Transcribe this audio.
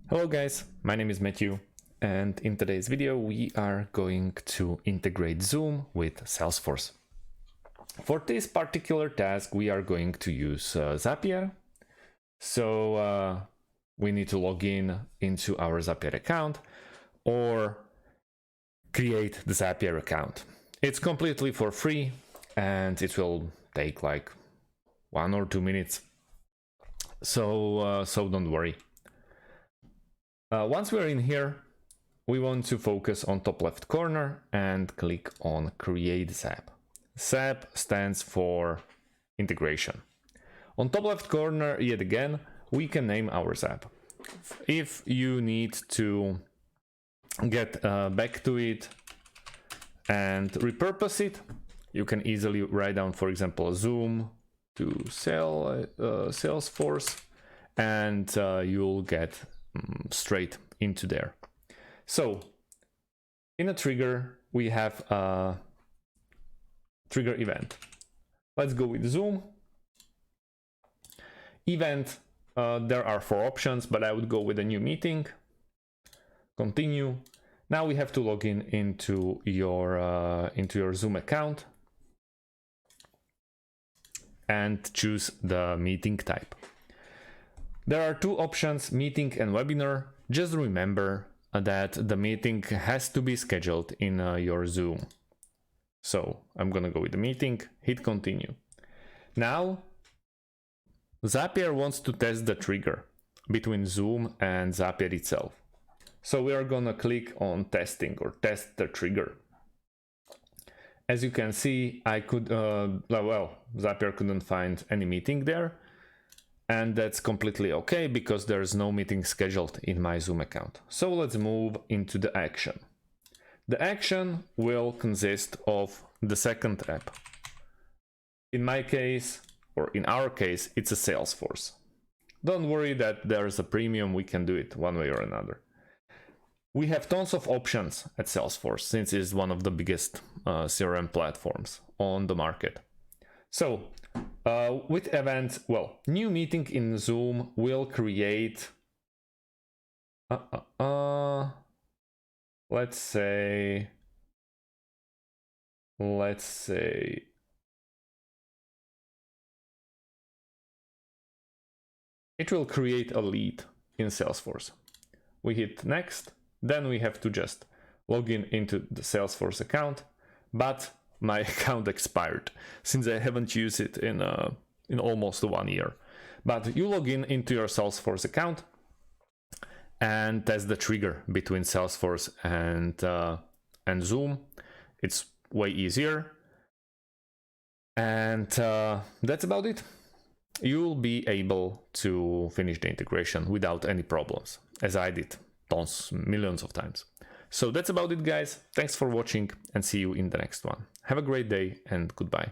Hello guys, my name is Matthew, and in today's video we are going to integrate Zoom with Salesforce. For this particular task we are going to use Zapier. So we need to log in into our Zapier account or create the Zapier account. It's completely for free and it will take like 1 or 2 minutes. So don't worry. Once we're in here, we want to focus on top left corner and click on Create SAP. SAP stands for integration. On top left corner, yet again, we can name our SAP. If you need to get back to it and repurpose it, you can easily write down, for example, Zoom to Salesforce, and you'll get straight into there. So in a trigger, we have a trigger event. Let's go with Zoom. Event, there are 4 options, but I would go with a new meeting. Continue. Now we have to log in into your Zoom account and choose the meeting type. There are 2 options, meeting and webinar. Just remember that the meeting has to be scheduled in your Zoom. So I'm gonna go with the meeting, hit continue. Now, Zapier wants to test the trigger between Zoom and Zapier itself. So we are gonna click on testing or test the trigger. As you can see, I could, Zapier couldn't find any meeting there. And that's completely okay because there's no meeting scheduled in my Zoom account. So let's move into the action. The action will consist of the second app. In my case, or in our case, it's a Salesforce. Don't worry that there's a premium, we can do it one way or another. We have tons of options at Salesforce since it's one of the biggest CRM platforms on the market. So with events, new meeting in Zoom will create, let's say, it will create a lead in Salesforce. We hit next, then we have to just log in into the Salesforce account, but my account expired since I haven't used it in almost 1 year. But you log in into your Salesforce account and test the trigger between Salesforce and Zoom. It's way easier. And that's about it. You'll be able to finish the integration without any problems, as I did millions of times. So that's about it, guys. Thanks for watching and see you in the next one. Have a great day and goodbye.